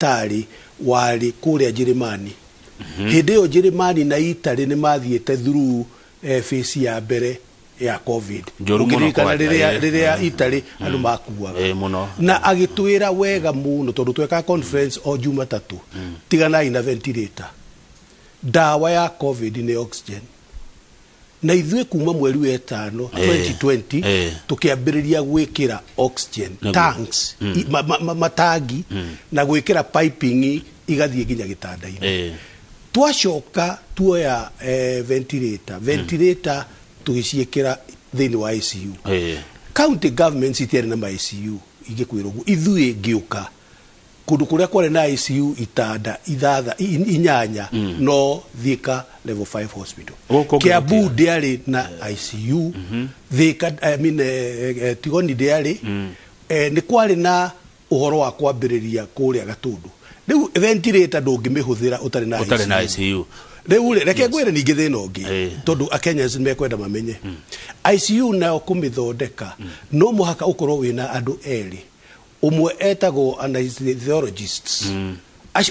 tari wali kuria Jeremani hideo Jeremani na Italy ni mathiete through phase ya mbere ya covid ukirikana riria Italy andu makuaga na agitwira wega muno tondu tweka conference o Jumatatu tigana ina ventilator dawa ya covid ni oxygen na ithwe kuma mweri wa 5 2020 tukiambiriria gwikira oxygen tanks matagi na gwikira piping igathie ginya gitanda-ini twacoka tuoya ventilator tugiciikira thini wa ICU county governments itiari na ICU igikwira ithue giuka kundu kuria kware na ICU itada inyanya no Thika level 5 hospital Kiambu diari na ICU Thika Tigoni diari ni kware na uhoro wa kwambiriria kuria Gatundu riu ventilator ndungimihuthira utari na ICU riu reke ngwire ningi thina ungi tondu Kenyans mekwenda mamenye ICU nayo kumithondeka no muhaka ukorwo wina andu eri umwe etagwo anesthesiologists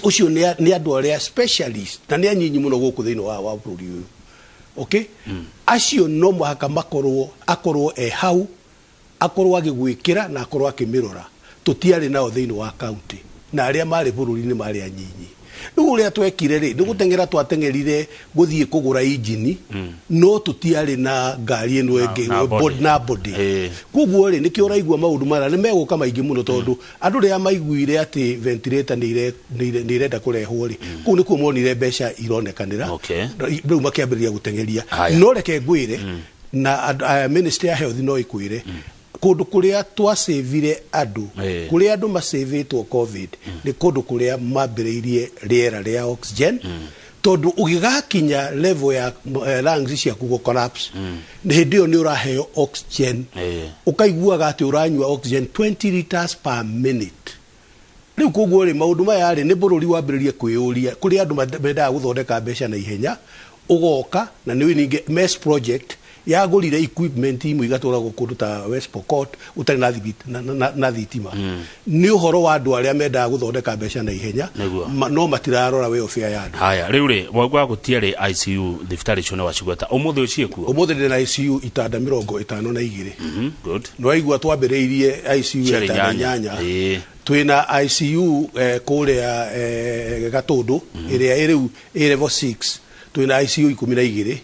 ucio ni andu aria specialist na ni anyinyi muno guku thini wa bururi uyu okay acio no muhaka akorwo hau akorwo agigwikira na akorwo akimirora tutiari nao thini wa county na aria mari bururi ni mari anyinyi riu ria twekire ri nigutengera twatengerire guthie kugura engine no tutiari na ngari eno engi body kuguo ri nikio raigua maundu mara ni meguka maingi muno tondu andu ria maiguire ati ventilator ni irenda kurehwo ri ku nikuo monire mbeca ironekanira riu makiambiriria gutengeria no reke ngwire na ministry ya health no ikwire kundu kuria twasavire andu kuria andu masavetwo covid ni kundu kuria mambiriirie riera ria oxygen tondu ugigakinya level ya lungs cia kugo collapse ni hindio ni uraheo oxygen ukaiguaga ati uranyua oxygen 20 liters per minute riu kuguo ri maundu maya ri ni bururi wambiririe kwiyuria kuria andu mendaga guthondeka mbeca na ihenya ugoka na ni wingi MESS project ya gurire equipment imu igaturagwo kundu ta West Pokot utari na thitima ni uhoro wa andu aria mendaga guthondeka mbeca na ihenya no matirarora welfare ya andu haya riu ri wagwa gutiari ICU thibitari cio no wacigweta umuthi ucie kuo umuthi ndina ICU itanda 52 good no aigua twambiriirie ICU ya nyanya twina ICU kuria Gatundu iria iriu level 6 twina ICU 12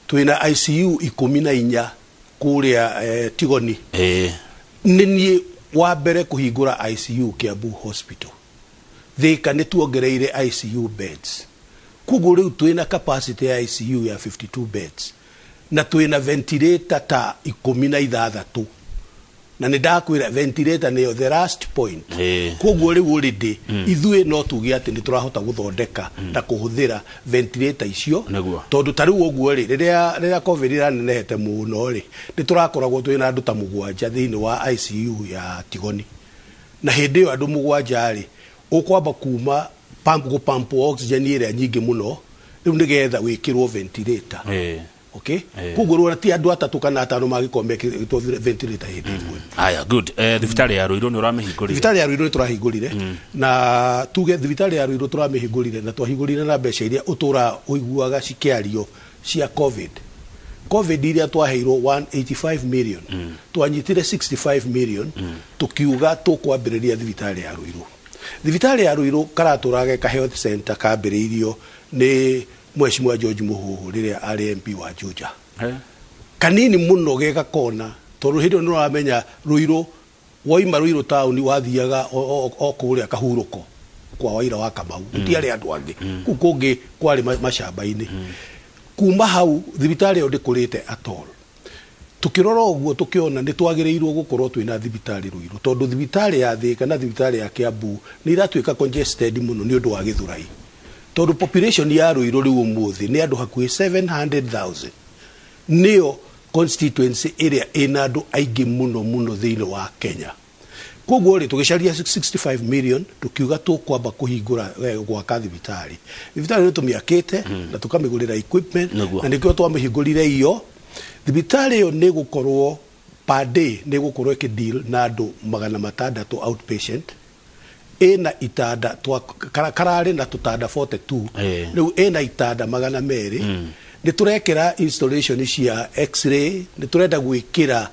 twina ICU 14 kuria Tigoni nini wa mbere kuhingura ICU Kiambu hospital Thika ni tuongereire ICU beds kugu riu twina capacity ya ICU ya 52 beds na twina ventilator ta 16 na ni ndakwira ventilator niyo the last point kugu riu already ithue no tugi ati ni turahota guthondeka na kuhuthira ventilator icio tondu tariu oguo ri riria covid iranehete muno ri ni turakoragwo twina andu ta 7 thini wa ICU ya Tigoni na hindi yo andu 7 ri ukwamba kuma pump oxygen iria nyingi muno riu nigetha wikirwo ventilator okay kugurura ti andu 3 kana 5 magikombe ventilator hindi haya good thibitari ya Ruiru ni uramihingurire thibitari ya Ruiru ni turahingurire na tuge thibitari ya Ruiru turamihingurire na twahingurire na mbeca iria utura uiguaga cikiario cia covid iria twaheirwo 185 million twanyitire 65 million tukiuga tukwambiriria thibitari ya Ruiru karaturage ka health center kambiriirio ni Mheshimiwa George Muhuhu riria ari MP wa Juja kanini muno geka kona tondu hindu ni uramenya Ruiru woima Ruiru town wathiaga o kuria kahuruko kwa Waira wa Kamau utiari andu angi kukungi kwari mashamba-ini kuma hau thibitari yo ndikurite atol tukirora uguo tukiona ni twagireirwo gukorwo twina thibitari Ruiru tondu thibitari ya Thika na thibitari ya Kiambu ni iratwika congested muno ni undu wa githurai tondu population ya Ruiru riu umuthi ni andu hakuhi 700,000 niyo constituency area ina andu aingi muno thini wa Kenya koguo ri tugicaria 65 million tukiuga tukwamba kuhingura gwaka thibitari ni tumiakite na tukamigurira equipment na nikio twamihingurire iyo thibitari yo ni gukorwo per day ni gukorwo ki deal na andu 600 outpatient ena itanda karare na tutanda 42 riu ena itanda magana meri ni turekera installation cia x-ray ni turenda gwikira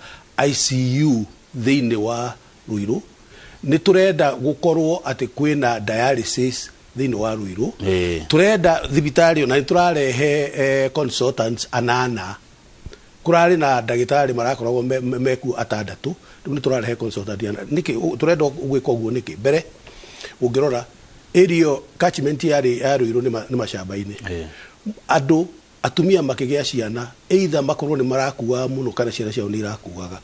ICU thiini wa Ruiru ni turenda gukorwo ati kwina dialysis thiini wa Ruiru turenda thibitari na turarehe consultants anana kurari na ndagitari marakoragwo meku atandatu riu ni turarehe consultant niki turenda gwika uguo niki mbere ungirora area catchment ya Ruiru ni mashamba-ini andu atumia makigea ciana either makorwo ni marakuwa muno kana ciana ciao ni irakuaga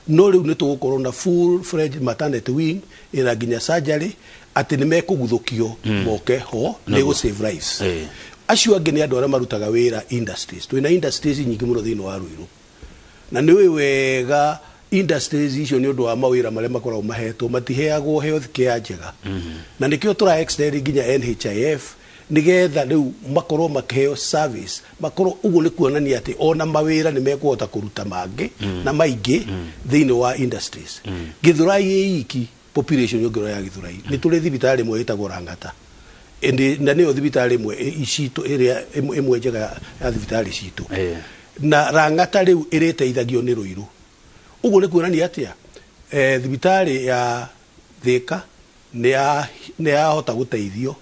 no riu ni tugukorwo na full fledged maternity wing ina ginya surgery ati ni mekuguthukio moke ho ni go save lives acio angi ni andu aria marutaga wira industries twina industries nyingi muno thiini wa Ruiru na ni wega industries icio ni undu wa mawira maria makoragwo mahetwo matiheagwo health care njega na nikio tura extend ginya NHIF nigetha riu makorwo makiheo service makorwo uguo ni kuonania ati ona mawira ni mekuhota kuruta mangi na maingi thiini wa industries Githurai iki population yogero ya Githurai ni tuli thibitari imwe itagwo Rangata na niyo thibitari imwe icitu iria imwe njega ya thibitari citu na Rangata riu iriteithagio ni Ruiru uguo ni kuonania atia thibitari ya Thika ni yahota guteithio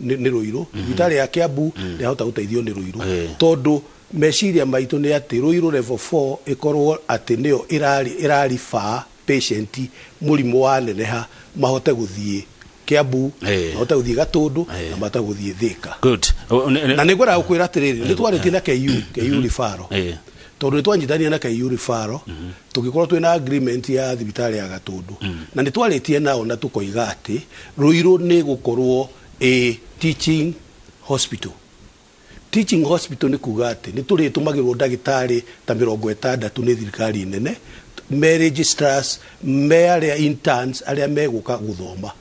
ni Ruiru thibitari ya Kiambu ni yahota guteithio ni Ruiru tondu meciria maitu ni ati Ruiru level 4 ikorwo ati niyo irari fa patient murimu wa neneha mahote guthie Kiambu mahote guthie Gatundu na mahote guthie Thika good na nigwera ukwira atiriri ni twaritie na KU rifaro tondu twanyitania na KU rifaro tugikorwo twina agreement ya thibitari ya Gatundu na ni twaritie nao na tukoiga ati Ruiru ni gukorwo a teaching hospital ni kuga ati ni turi tumagirwo ndagitari ta 60 ni thirikari nene me registrars me aria interns aria meguka guthoma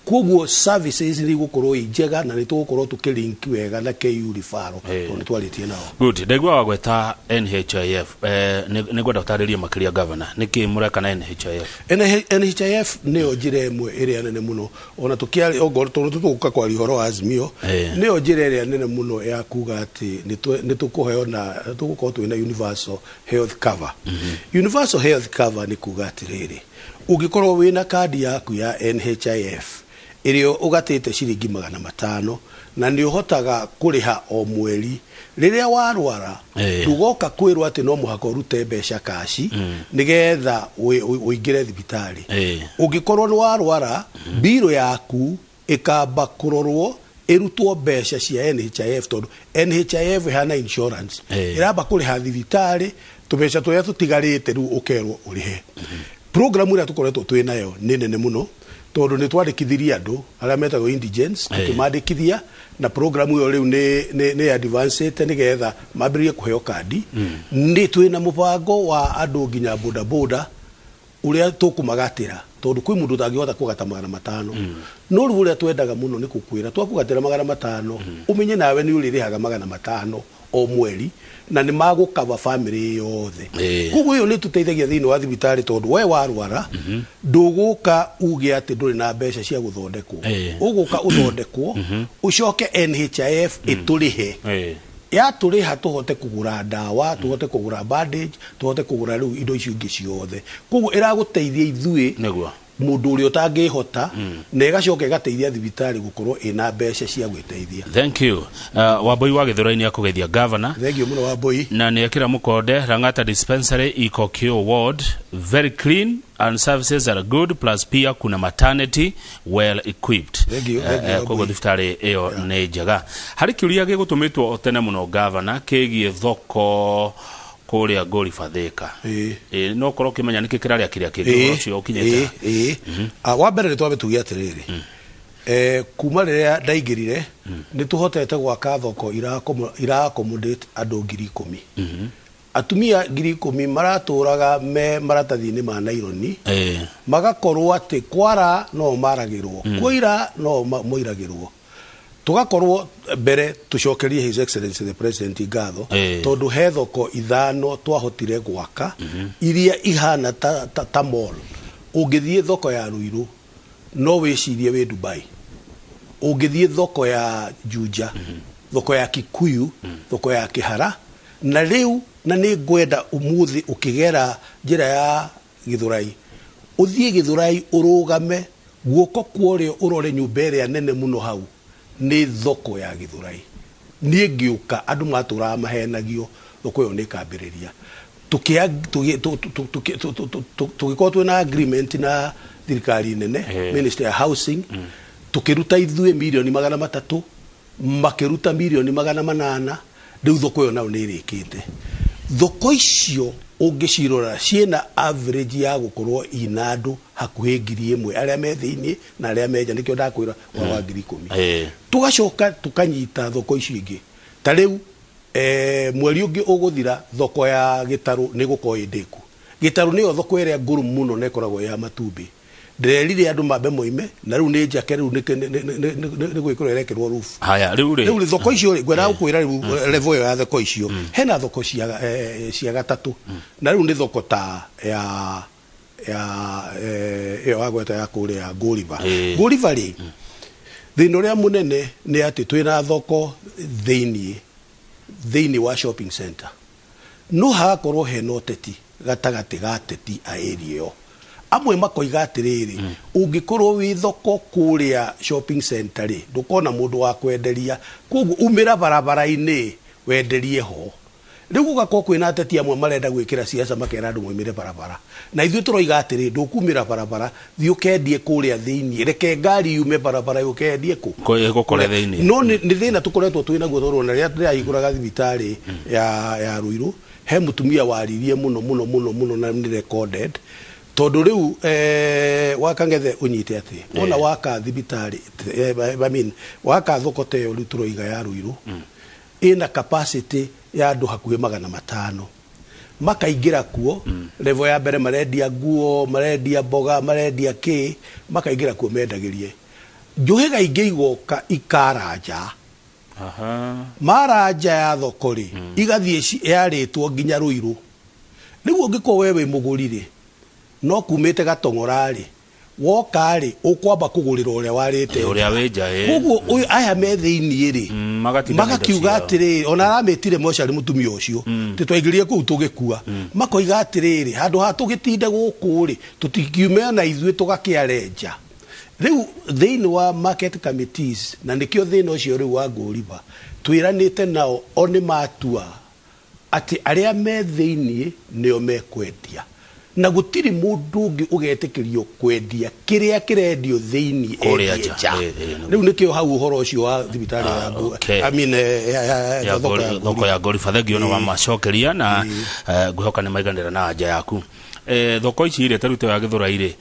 koguo services ni gukorwo injega na ni tugukorwo tukilink wega na KU rifaro ni twaritie nao good ndegwa wagweta NHIF ni gwenda gutariria makiria governor niki mureka na NHIF ni ojire imwe iria nene muno ona tukiari ogoro tutuka kwa rihoro azimio ni ojire iria nene muno ya kuga ati ni tukuheo na tugukorwo twina universal health cover universal health cover ni kuga ati riri ugikorwo wina kadi yaku ya NHIF irio ugatite ciringi 500 na ni uhotaga kuriha o mweri riria warwara tugoka kwirwa ati no muhako rute besha kashi nigetha uingire thibitari ugikorwo ni warwara biro yaku ikamba kurorwo irutwo besha cia NHIF tondu NHIF hana insurance iramba kuriha thibitari tubeca tuya tutigarite ru ukerwo urihe program ira tukoretwo twinayo ni nene muno tondu ni twandikithiria andu aria metagwo indigents tukimandikithia na program iyo riu ni advanced nigetha mabirie kuheo kadi ni twina mubango wa andu nginya boda boda uria tukumagatira tondu kwi mundu tangihota kugata 500 no riu uria twendaga muno ni kukwira twakugatira 500 umenye nawe ni uririhaga 500 o mweri na ni magukava family yothe kuguo iyo ni tuteithagia thiini wa thibitari tondu we warwara nduguka uge ati nduri na mbeca cia guthondekwo uguka uthondekwo ucoke NHIF iturihe ya turiha tuhote kugura dawa tuhote kugura bandage tuhote kugura riu indo icio ingi ciothe kuguo iraguteithia ithui niguo mundu uri utangihota na igacoka igateithia thibitari gukorwo ina mbeca cia gwiteithia thank you Wambui wa Githurai ni akugethia governor thank you muno Wambui na ni akira mukonde Rangata dispensary iko Kio ward very clean and services are good plus pia kuna maternity well equipped kwa thibitari iyo ni njega hari kiuria gigutumitwo tene muno governor kegie thoko kuria gori fatheka no korwo kimenya niki kiraria kiria kingi ucio ukinyete wa mbere ni twabe tugia atiriri kuma riria ndaingirire ni tuhotete gwaka thoko ira accommodate andu 10,000 atumia 10,000 maraturaga me maratathi-ini ma naironi magakorwo ati kwara no maragirwo kuira no moiragirwo tugakorwo mbere tucokerie his excellency the president ngatho tondu he thoko ithano twahotire gwaka iria ihana ta mall ungithie thoko ya Ruiru no wicirie we Dubai ungithie thoko ya Juja thoko ya Kikuyu thoko ya Kihara na riu na ni ngwenda umuthi ukigera njira ya Githurai uthie Githurai urugame guoko kuorio urore nyumba ĩrĩa nene muno hau ni thoko ya Githurai nie ngiuka andu matura mahenagio thoko yo ni kambiriria tukiko twina agreement na thirikari nene Ministry of Housing tukiruta ithue milioni 300 makiruta milioni 800 riu thoko yo nao ni rikite thoko icio ungicirora ciena average ya gukorwo inandu hakuhi 1,000 aria me thiini na aria meja nikyo ndakwira wa 10,000 tugacoka tukanyita thoko icio ingi ta riu mweri ungi uguthira thoko ya Gitaru ni guko indiku Gitaru niyo thoko iria nguru muno nekoragwo ya matumbi ndirerire andu mambe moime na riu ni njake riu ni gwikoro irekerwo roof haya riu thoko icio ri gwera gukwira riu level ya thoko icio hena thoko cia gatatu na riu ni thoko ta ya agweta ya kuria Goliva ri thino ria munene ni ati twina thoko thiini wa shopping center no hakorwo hena oteti gatagati gateti a area yo amwe makoiga atiriri ungikorwo wi thoko kuria shopping center ri ndukona mundu wa kwenderia kogu umira barabara-ini wenderie ho riu gugakwo kwina ateti amwe marenda gwikira siasa makera andu moimire barabara na ithuĩ turoiga atiri ndukumira barabara thi ukendie kuria thiini reke ngari yume barabara ukendie ku gukore thiini no ni thina tukoretwo twina guo thorwo na ria ndĩrahingũraga thibitari ya Ruiru he mutumia waririe muno na ni recorded tondu riu wakangethe unyite ati ona waka thibitari waka thoko teyo riu turoiga ya Ruiru ina capacity ya andu hakuhi 500 makaingira kuo level ya mbere marendia nguo marendia mboga marendia ki makaingira kuo mendagirie njuhiga ingi igoka ikaranja maranja ya thoko ri igathie yaritwo nginya Ruiru riu ungiko wewe mugurire no kumite Gatong'ora ri woka ri ukwamba kugurira uria warite uria wenja koguo aya me thiini ri magakiuga atiri ona arametire mochari mutumia ucio titwaingirie ku tugikua makoiga atiri handu ha tugitinde guku ri tutikiume na ithuĩ tugakiarenja riu thiini wa market committees na nikio thina ucio riu wa Goliva twiranite nao oni matua ati aria me thiini nio mekwendia na gutiri mundu ungi ugetikirio kwendia kiria kirendio thiini eja riu nikio hau uhoro ucio wa thibitari ya thoko ya Goliva thegio no wa macokeria na ngwihoka ni maiganira na anja yaku thoko ici ire tarute ya Githurai ri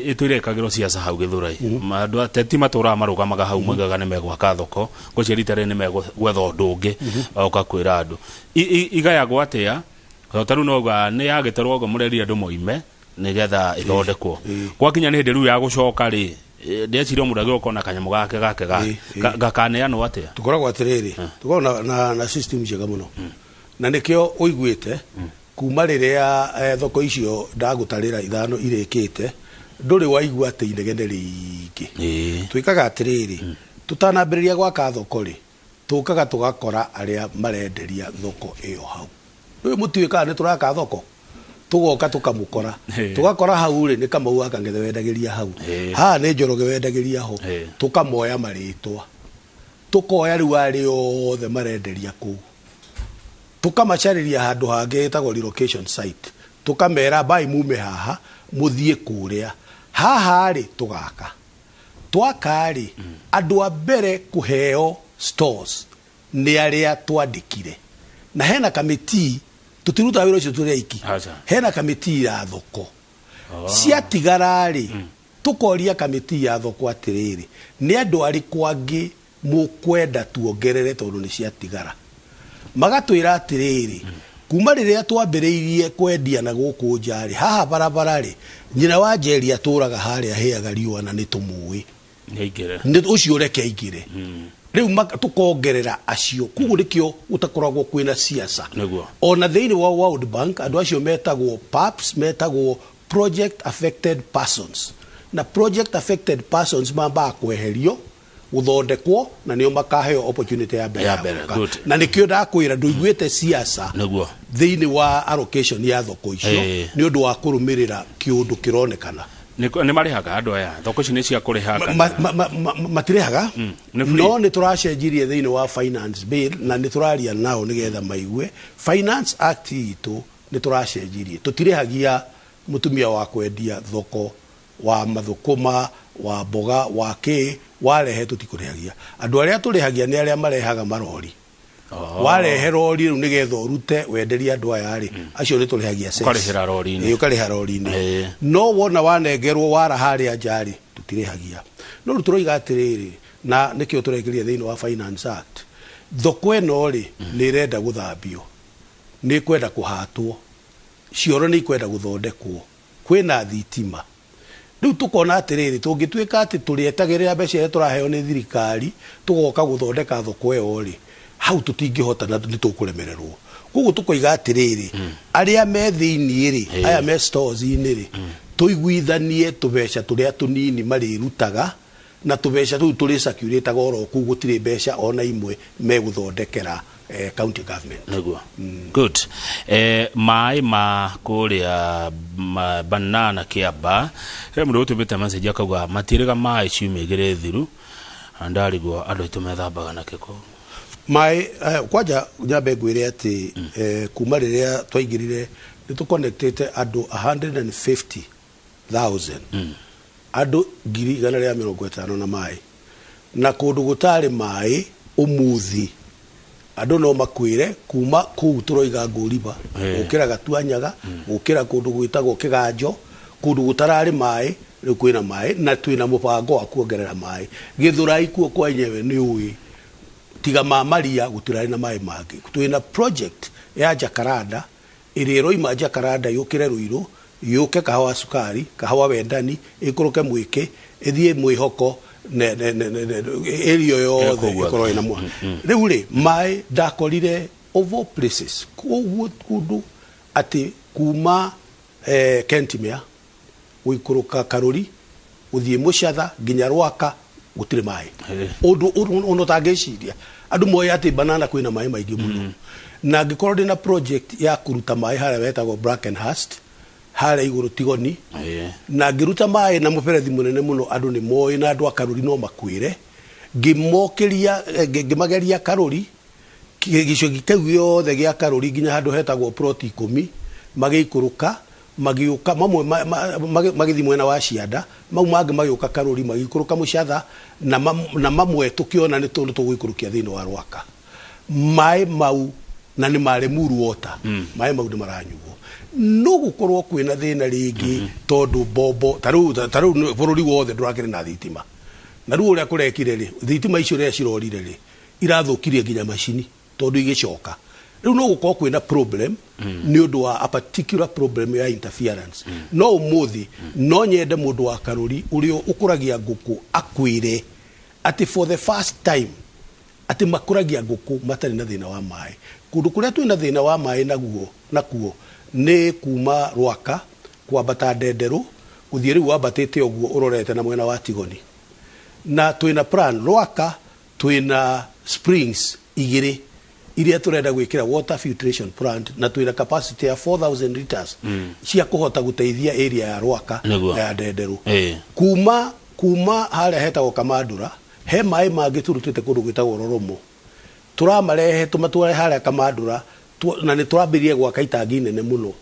itwirekagirwo siasa hau Githurai mandu ateti matura marugamaga hau mugaga ni megwaka thoko guciritare ni megwetha undu ungi oka kwira andu igayagwo atia taru noga ni yageterwo go mureri andu moime nigetha ithondekwo gwakinya ni hindi riu ya gucoka ri ndecirwo muragiro kona kanyamu gake gakaneanwo atia tukoragwo atiriri tukoragwo na system njega muno na nikio uiguite kuma riria thoko icio ndagutarira ithano irikite nduri waigua ati inegene ringi twikaga atiriri tutanambiriria gwaka thoko ri tukaga tugakora aria marenderia thoko iyo hau we mutiwika ni turaka thoko tugoka tukamukora tugakora hau ri ni Kamau akangethe wendagiria hau ha ni Njoroge wendagiria ho tukamoya maritwa tukoya riu ari othe marenderia ku tukamacariria handu hangi etagwo relocation site tukamera bai mume haha muthie kuria haha ri tugaka twakari andu a mbere kuheo stores ni aria twandikire na hena committee tutiruta wiro ucio turi iki hena committee ya thoko ciatigara ri tukoria committee ya thoko atiriri ni andu ari kwangi mukwenda tuongerere tondu ni ciatigara magatwira atiriri kuma riria twambiriirie kwendia na guku njari haha barabara ri nyina wa njeri aturaga haria heaga riua na nitumui ni ucio reke igire riu tukongerera acio kugu nikio utakoragwo kwina siasa ona thiini wa World Bank andu acio metagwo PAPs metagwo project affected persons na project affected persons mamba kweherio uthondekwo na nio makaheo opportunity ya mbere na nikio ndakwira nduiguite siasa niguo thiini wa allocation ya thoko icio ni undu wa kurumirira kiundu kironekana ni marihaga andu aya thoko ici ni cia kurihaga matirehaga no ni turacenjirie thiini wa finance bill na ni turaria nao nigetha maigue finance act itu ni turacenjirie tutirehagia mutumia wa kwendia thoko wa mathukuma wa mboga wa ki warehe tutikurehagia andu aria turihagia ni aria marehaga marori warehe rori ru nigetha urute wenderia andu aya ri acio ni turihagia cess ukarihira rori ni ukarihira rori ni no wona wanengerwo wara haria njari tutirehagia no ruturoiga atiriri na nikio turegeria thiini wa finance act thoko eno ri ni renda guthambio ni kwenda kuhatwo cioro ni kwenda guthondekwo kwina thitima riu tukona atiriri tungituika ati turietagirira mbeca turaheo ni thirikari tugoka guthondeka thoko eo ri hau tutingihota na nitukuremererwo kugu tukoiga atiriri aria me thiini ri aya me stores ini ri tuiguithanie tubeca turia tunini marirutaga na tubeca tu turi circulate goro kugu tire mbeca ona imwe me guthondekera county government niguo good mai ma kuria banana kiamba he mundu utubite message akauga matiriga mai ciumigire thiru andarigwo andu itumethamba na kiko mai kwaja nyabe gwire ati kuma riria twaingirire ni tu connected andu 150,000 andu 150 na mai na kundu gutari mai umuthi andu no makwire kuma ku turoiga nguriba ukira gatuanyaga ukira kundu gwitagwo kiganjo kundu gutarari mai riu kwina mai na twina mubango wa kuongerera mai githurai kuo kwa nyewe ni ui tiga mamaria gutirari na mai mangi twina project ya Jacaranda iriro ima Jacaranda yukire ruiru yuke kahawa sukari kahawa wendani ikuruke mwike ethie mwihoko elio yothe ikoro ina mwa riu ri mai ndakorire over places kundu ati kuma Kentimea uikuruka Karuri uthie Mucatha nginya Rwaka gutire mai undu uno tangeciria andu moya ati banana kwina mai maingi muno na ngikorwo na project ya kuruta mai haria wetagwo Brackenhurst haria iguru Tigoni na ngiruta mai na muberethi munene muno andu ni moyi na andu Karuri no makwire ngimokeria ngimageria Karuri gicogi kau yothe gia Karuri nginya handu hetagwo plot 10 magikuruka magiuka mamwe magithi mwena wa Cianda mau mangi magiuka Karuri magikuruka Mucatha na mamwe tukiona ni tundu tugikurukia thiini wa Rwaka mai mau na ni mare muru water mai mau ni maranyuo no gukorwo kwina thina ringi tondu bobo taru bururi wothe ndrakire na thitima na ruo ria kurekire ri thitima icio ria cirorire ri irathukirie nginya macini tondu igicoka riu no gukorwo kwina problem ni undu wa a particular problem ya interference no umuthi no nyende mundu wa Karuri urio ukuragia nguku akwire ati for the first time ati makuragia nguku matari na thina wa mai kundu kuria twina thina wa mai nakuo ni kuma Rwaka kwambata Ndenderu kuthie riu wambatite oguo urorete na mwena wa Tigoni na twina plan Rwaka twina springs igiri iria turenda gwikira water filtration plant na twina capacity ya 4,000 liters cia kuhota guteithia area ya Rwaka ya Ndenderu kuma haria hetagwo Kamandura he mai mangi turutite kundu gwitagwo Roromo turamarehe tumatware haria Kamandura na ni turambirie gwaka itangi nene muno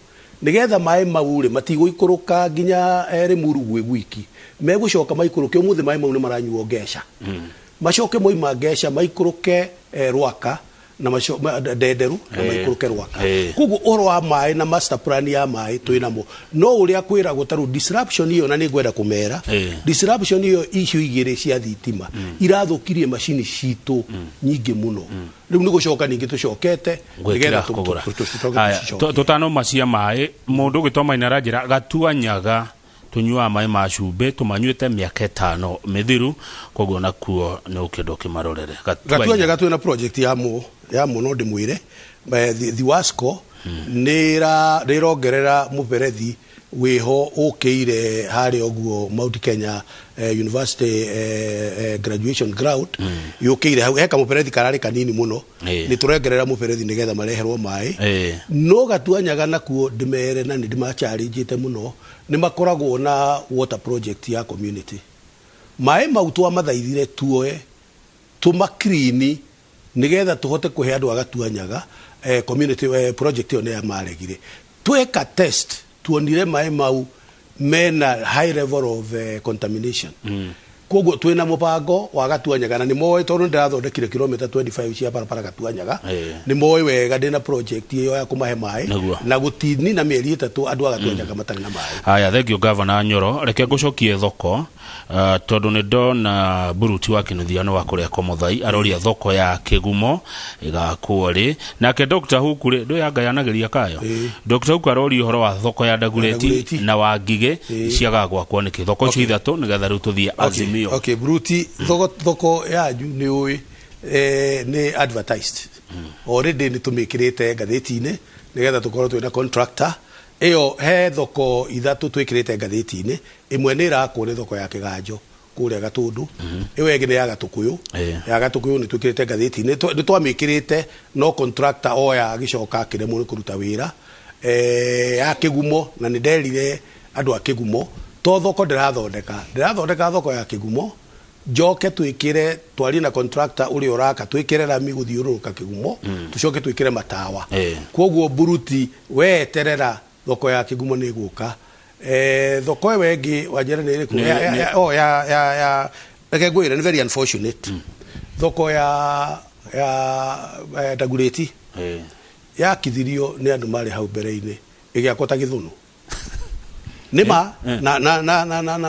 nigetha mai maure matiguikuruka nginya Rimuru gwiki megucoka maikuruke umuthi mai mau ni maranyuo Ngesha macoke moima Ngesha maikuruke Rwaka na Ndenderu na maikuruke Rwaka kugu oro wa mai na master plan ya mai twinamo no uria kwira gutaru disruption iyo na ni gwenda kumera disruption iyo issue igire cia thitima irathukirie machine citu nyingi muno riu ni gucoka ningi tucokete nigetha tutano macia mai mundu gitoma ina rajira gatuanyaga tunyua mai ma cumbe tumanyuite miaka 5 mithiru koguo nakuo ni ukindo kimarorere gatuanyaga twina project ya muno ndimwire the Wasco nira rirongerera muberethi weho ukeire hari oguo Mount Kenya University graduation ground yukeire hau heka muperethi karari kanini muno ni turengerera muperethi nigetha mareherwo mai no gatuanyaga nakuo ndimere na ndima challenge muno ni makoragwo na water project ya community mai mautwa mathaithire tuoe tuma clean nigetha tuhote kuhe andu agatuanyaga community project yo ne ya maregire tweka test tuonire mai mau mena high level of contamination koguo twina mubango wa gatuanyaga na ni moyo tondu ndirathondekire kilomita 25 cia barabara gatuanyaga ni moyo wega ndina project iyo ya kumahe mai na gutini na mieri 3 andu agatuanyaga matari na mai. Haya, thank you Governor Nyoro. Reke ngucokie thoko tondu ni ndona buruti wa kinuthiano wa kuria Komuthai aroria thoko ya Kigumo igakuori nake Dr. Huku ndo yangayanagiria kayo Dr. Huku aroria horo wa thoko ya Ndagureti na wa Ngige ciaga gwakwo ni thoko cio ithatu nigetha riu tuthie Azimio. Okay, buruti thoko ya ju ni ui ni advertised already ni tumikirite gatheti-ine nigetha tukorwo twina contractor iyo he thoko ithatu twikirite gatheti-ine imwe ni irakwo ni thoko ya Kiganjo kuria Gatundu iwe ngine ya Gatukuyu ya Gatukuyu ni twikirite gatheti-ine ni twamikirite no contractor oya agicoka kiremo ni kuruta wira ya Kigumo na ni nderire andu a Kigumo to thoko ndirathondeka thoko ya Kigumo joke twikire twari na contractor uri oraka twikire rami guthiuruka Kigumo tucoke twikire matawa koguo buruti we terera thoko ya Kigumo ni guka thoko wengi wajera ni iriku ya reke ngwire ni very unfortunate thoko ya Ndagureti ya kithirio ni andu mari hau mbere-ini igiakota Githunu nima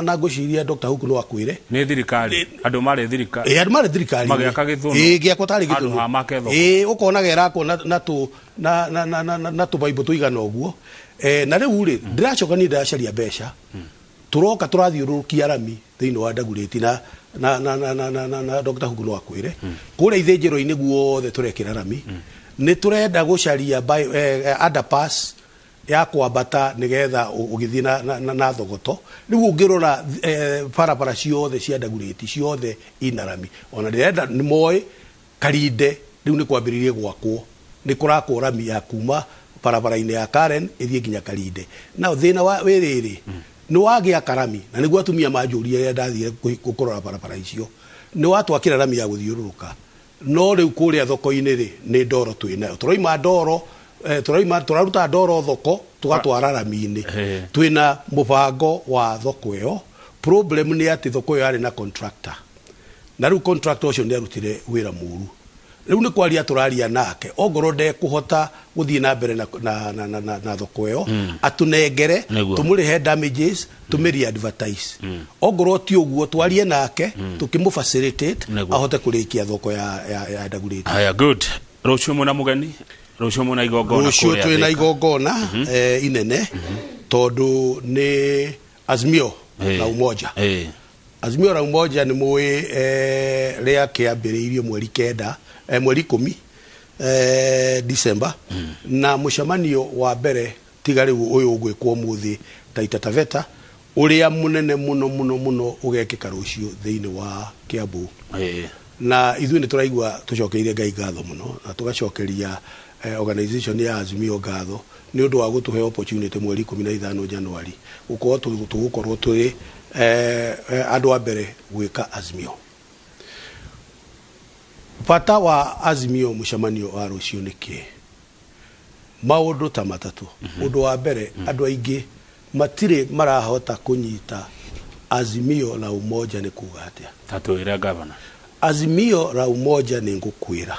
na ngushiria Dr. Huku no akwire ni thirikari andu mari thirikari magiaka Githunu giakota ri Githunu ukona gerako na tu Bible tuigana oguo na riu ri ndiracoka ni ndacaria mbeca turoka turathiurukia rami thiini wa Ndagureti na Dr. Huku no akwire kure ithinjiro-ini guothe turekira rami ni turenda gucaria underpass ya kwambata nigetha ugithii na thogoto riu ungirora barabara ciothe cia Ndagureti ciothe inarami ona ndirenda ni moy Karinde riu ni kwambiririe gwakwo ni kurakwo rami ya kuma barabara-ini ya Karen ithie nginya Karinde na thina wa wiriri ni wagia karami na niguo atumia manjuria ya ndathire gukorora barabara icio ni watwakira rami ya guthiururuka no riu kuria thoko-ini ri ni ndoro twina turoima ndoro turaruta ndoro thoko tugatwara rami-ini twina mubango wa thoko iyo problem ni ati thoko iyo ari na contractor na riu contractor ucio ni arutire wira muru riu ni kwaria turaria nake ongoro de kuhota guthii na mbere na thoko iyo atunengere tumurihe damages tumiri advertise ongoro ti uguo twarie nake tukimu facilitate ahote kurikia thoko ya Ndagureti. Haya, good. Rucio muna mugeni rucio muna igongona rucio twina igongona inene tondu ni Azimio la Umoja Azimio la Umoja ni mwe ria kiambiriirio mweri 10 December na mucemanio wa mbere tigari uyu ugwikwo muthi Taita Taveta uria munene muno ugekika rucio thiini wa Kiambu na ithui ni turaigua tucokeire Ngai ngatho muno na tugacokeria organization ya Azimio ngatho ni undu wa gutuhe opportunity mweri 15 January uko tugukorwo turi andu a mbere gwika Azimio. Bata wa Azimio mucemanio wa rucio niki maundu ta matatu undu wa mbere andu aingi matire marahota kunyita Azimio la Umoja ni kuga atia tatu ira Governor Azimio la Umoja ni ngukwira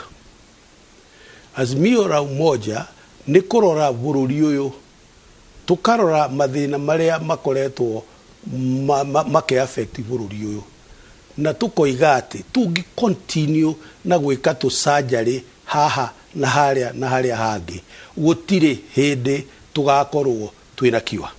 Azimio la Umoja ni kurora bururi uyu tukarora mathina maria makoretwo make affect bururi uyu na tukoiga ati tungi continue na gwika tu surgery haha na haria hangi gutire hindi tugakorwo twina kiwa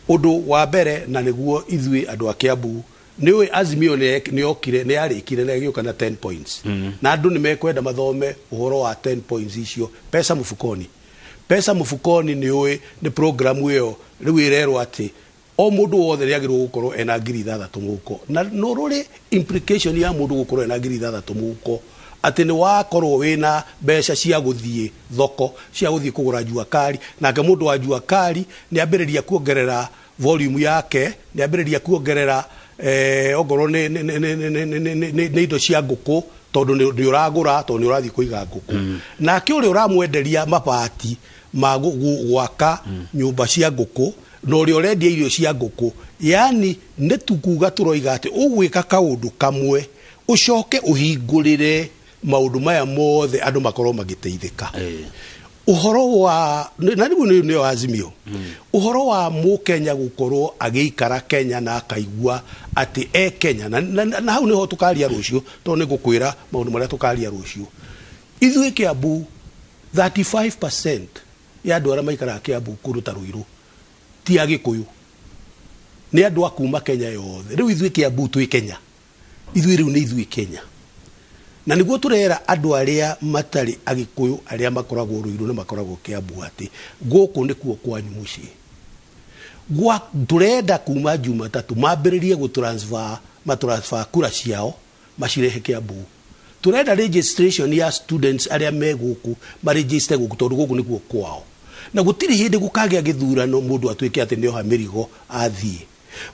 undu wa mbere na niguo ithui andu a Kiambu niwe Azimio ni okire ni arikire na gioka na 10 points na andu ni mekwenda mathome uhoro wa 10 points icio pesa mufukoni pesa mufukoni ni programu iyo riu irerwo ati o mundu wothe riagirwo gukorwo ena ngiri 6 muhuko na no rore implication ya mundu gukorwo ena ngiri 6 muhuko ati ni wakorwo wina mbeca cia guthie thoko cia guthie kugura jua kali na ke mundu wa jua kali ni ambiriria kuongerera volume yake ni ambiriria kuongerera ogoro ni indo cia nguku tondu ni uragura tondu ni urathie kuiga nguku na ke uri uramwenderia mabati ma gwaka nyumba cia nguku no uri urendia irio cia nguku yani ne tukuga turoiga ati ugwika kaundu kamwe ucoke uhingurire maundu maya mothe andu makorwo magiteithika uhoro wa na ni azimio uhoro wa mukenya gukorwo agiikara Kenya na akaigua ati Kenya na hau niho tukaria rucio to ni gukwira maundu maria tukaria rucio ithuĩ Kiambu 35% ya andu aria maikara Kiambu kuruta Ruiru ti Agikuyu ni andu akuma Kenya yothe riu ithuĩ Kiambu twi Kenya ithuĩ riu ni ithuĩ Kenya na niguo turera andu aria matari Agikuyu aria makoragwo Ruiru na makoragwo Kiambu ati guku nikuo kwanyu mucii gwa turenda kuma Jumatatu mambiririe gutransfer matransfer kura ciao macirehe Kiambu turenda registration ya students aria me guku ma register guku tondu guku nikuo kwao na gutiri hindi gukagia githurano mundu atwike ati nio hamirigo athie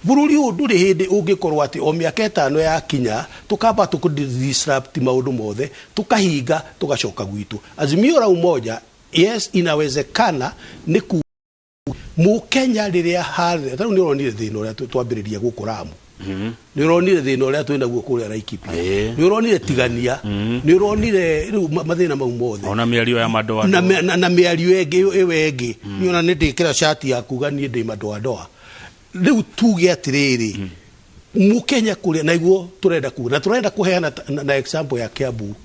bururi nduri hindi ungikorwo ati o miaka 5 ya kinya tukamba tukudisrupt maundu mothe tukahinga tugacoka gwitu azimio la umoja yes inawezekana ni Mukenya riria hathe tanu ni uronire thina uria twambiriria gukuramu ni uronire thina uria twina guo kuria Laikipia ni uronire tigania ni uronire mathina mau mothe ona miario ya madoa na miario ege ni ona ni ndikira shati ya kuga ni ndi madoa riu tuge atiriri Mukenya kuria na iguo turenda kuga na turenda kuheana na example ya Kiambu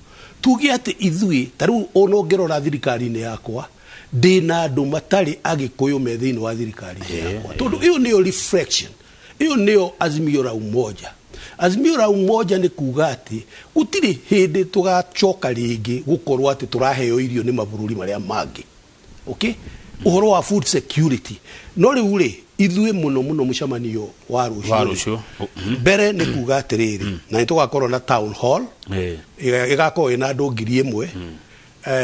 tuge ati ithui taru onongerora thirikari-ini yakwa dina andu matari Agikuyu me thini wa thirikari yakwa tondu iyo niyo reflection iyo niyo azimio la umoja. Azimio la umoja ni kuga ati gutiri hindi tugacoka ringi gukorwo ati turaheo irio ni mabururi maria mangi okay uhoro wa food security no riu ri ithuĩ muno mucamanio wa rucio mbere ni kuga atiriri na nitugakorwo na town hall igakorwo ina andu 1,000